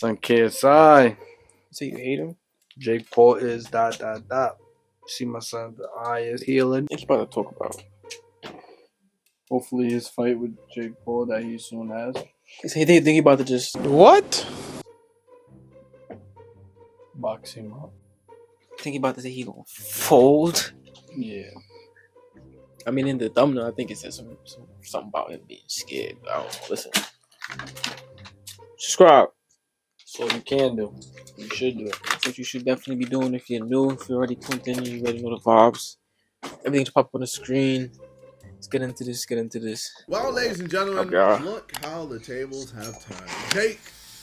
Son KSI. So you hate him? Jake Paul is ... See my son, the eye is healing. What you about to talk about? Hopefully his fight with Jake Paul that he soon has. He think he about to just What? Box him up. think he about to say he gonna fold. Yeah. I mean, in the thumbnail, I think it says something about him being scared. I don't know. Listen. Subscribe. So you can do. You should do it. That's what you should definitely be doing if you're new. If you're already tuned in, you already know the vibes. Everything's pop up on the screen. Let's get into this. Well, ladies and gentlemen, Okay. look how the tables have turned. Jake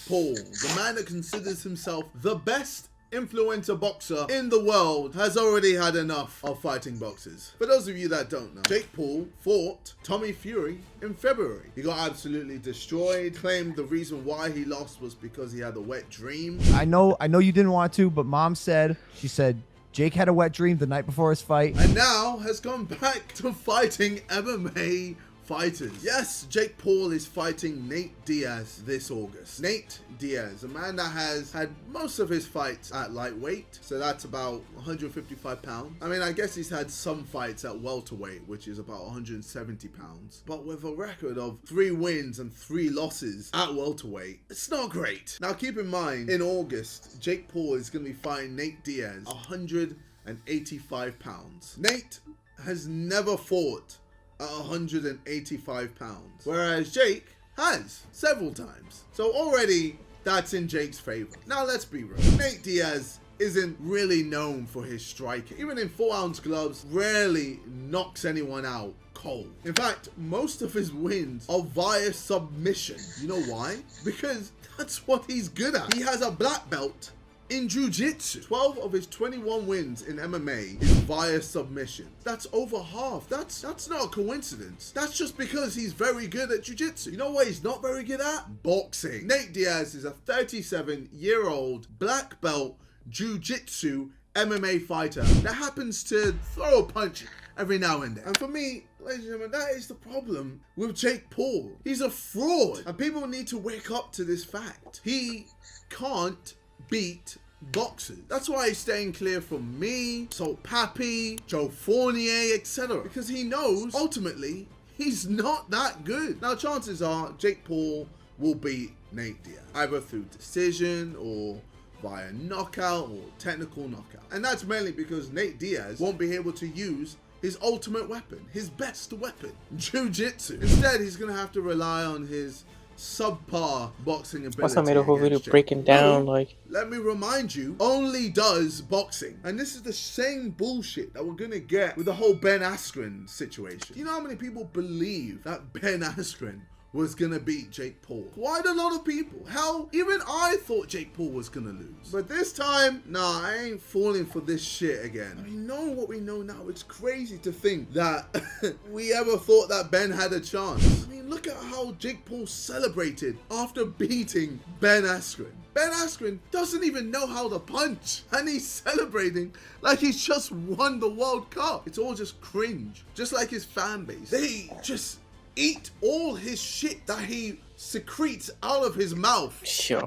Paul, the man that considers himself the best influencer boxer in the world, has already had enough of fighting boxers. For those of you that don't know, Jake Paul fought Tommy Fury in February. He got absolutely destroyed, claimed the reason why he lost was because he had a wet dream. I know you didn't want to, but Mom said, she said Jake had a wet dream the night before his fight. And now has gone back to fighting MMA fighters. Yes, Jake Paul is fighting Nate Diaz this August. Nate Diaz, a man that has had most of his fights at lightweight, so that's about 155 pounds. I mean, I guess he's had some fights at welterweight, which is about 170 pounds. But with a record of 3 wins and 3 losses at welterweight, it's not great. Now keep in mind, in August, Jake Paul is going to be fighting Nate Diaz, 185 pounds. Nate has never fought at 185 pounds, whereas Jake has several times. So already that's in Jake's favor. Now let's be real. Nate Diaz isn't really known for his striking. Even in 4-ounce gloves, rarely knocks anyone out cold. In fact, most of his wins are via submission. You know why? Because that's what he's good at. He has a black belt in jiu-jitsu. 12 of his 21 wins in MMA is via submission. That's over half. That's not a coincidence. That's just because he's very good at jiu-jitsu. You know what he's not very good at? Boxing. Nate Diaz is a 37-year-old black belt jiu-jitsu MMA fighter that happens to throw a punch every now and then. And for me, ladies and gentlemen, that is the problem with Jake Paul. He's a fraud. And people need to wake up to this fact. He can't beat boxers. That's why he's staying clear from me, Salt Pappy, Joe Fournier, etc. Because he knows, ultimately, he's not that good. Now, chances are, Jake Paul will beat Nate Diaz, either through decision or via knockout or technical knockout. And that's mainly because Nate Diaz won't be able to use his ultimate weapon, his best weapon, jiu-jitsu. Instead, he's going to have to rely on his subpar boxing ability. Plus, I made a whole video breaking down, like... Let me remind you, only does boxing. And this is the same bullshit that we're gonna get with the whole Ben Askren situation. You know how many people believe that Ben Askren was gonna beat Jake Paul? Quite a lot of people. Hell, even I thought Jake Paul was gonna lose. But this time, nah, I ain't falling for this shit again. I mean, knowing what we know now, it's crazy to think that we ever thought that Ben had a chance. I mean, look at how Jake Paul celebrated after beating Ben Askren. Ben Askren doesn't even know how to punch, and he's celebrating like he's just won the World Cup. It's all just cringe. Just like his fan base. They just eat all his shit that he secretes out of his mouth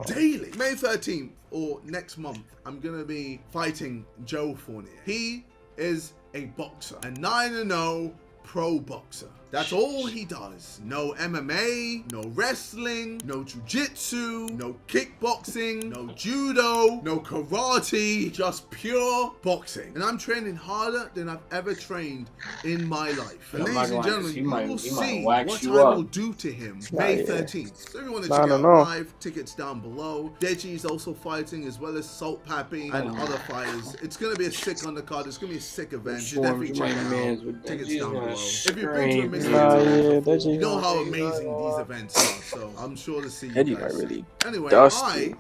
daily. May 13th, or next month, I'm gonna be fighting Joe Fournier. He is a boxer, a 9-0 pro boxer. That's all he does. No MMA, no wrestling, no jiu-jitsu, no kickboxing, no judo, no karate, just pure boxing. And I'm training harder than I've ever trained in my life. And ladies and gentlemen, you will see what I will do to him May 13th. So if you want to check out live, tickets down below. Deji is also fighting, as well as Salt Pappy and other fighters. It's going to be a sick undercard. It's going to be a sick event. You definitely check it out. Tickets down below. If you've been to a you know how amazing these events are, so I'm sure to see you guys. Anyway, I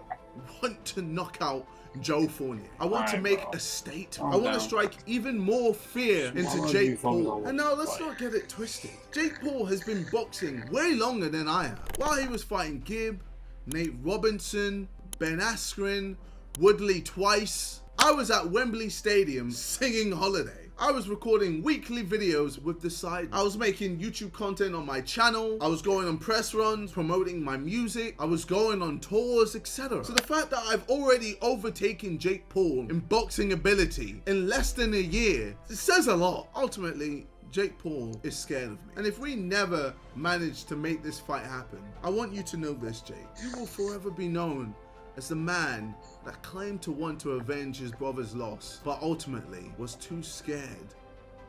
want to knock out Joe Fournier. I want to make a statement. I want to strike even more fear into Jake Paul. And now let's not get it twisted. Jake Paul has been boxing way longer than I have. While he was fighting Gibb, Nate Robinson, Ben Askren, Woodley twice, I was at Wembley Stadium singing Holiday. I was recording weekly videos with the side. I was making YouTube content on my channel. I was going on press runs, promoting my music. I was going on tours, etc. So the fact that I've already overtaken Jake Paul in boxing ability in less than a year, it says a lot. Ultimately, Jake Paul is scared of me. And if we never manage to make this fight happen, I want you to know this, Jake. You will forever be known as the man that claimed to want to avenge his brother's loss, but ultimately was too scared,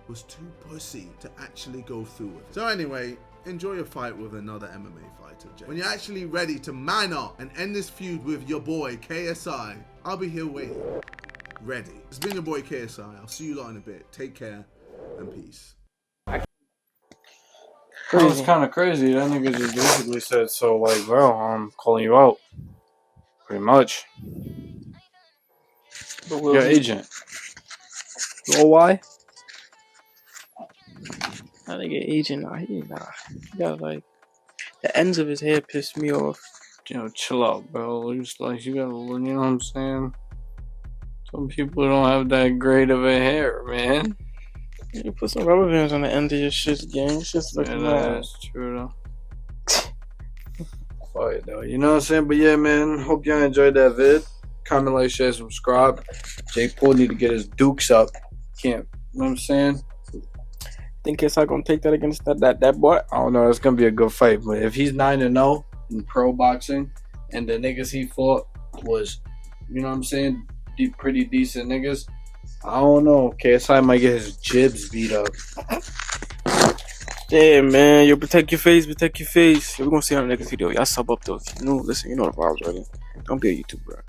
was too pussy to actually go through with it. So anyway, enjoy your fight with another MMA fighter, Jake. When you're actually ready to man up and end this feud with your boy, KSI, I'll be here waiting, ready. It's been your boy, KSI. I'll see you lot in a bit. Take care and peace. That was kind of crazy. That nigga just basically said, so, like, bro, I'm calling you out. Pretty much. Your agent. Oh, why? That nigga agent, nah. He got, like, the ends of his hair pissed me off. You know, chill out, bro. Just, like, you gotta, you know what I'm saying? Some people don't have that great of a hair, man. You put some rubber bands on the end of your shit, gang. It's just looking That's true, though. Fight, though. You know what I'm saying? But yeah, man. Hope y'all enjoyed that vid. Comment, like, share, subscribe. Jake Paul need to get his dukes up. Can't. You know what I'm saying? Think KSI gonna take that against that boy? I don't know. It's gonna be a good fight. But if he's 9-0 in pro boxing, and the niggas he fought was, you know what I'm saying, pretty decent niggas, I don't know. KSI might get his jibs beat up. Yeah, man. Yo, protect your face. We're gonna see you on the next video. Y'all sub up though. If you know, listen, you know the vibes already. Don't be a YouTuber.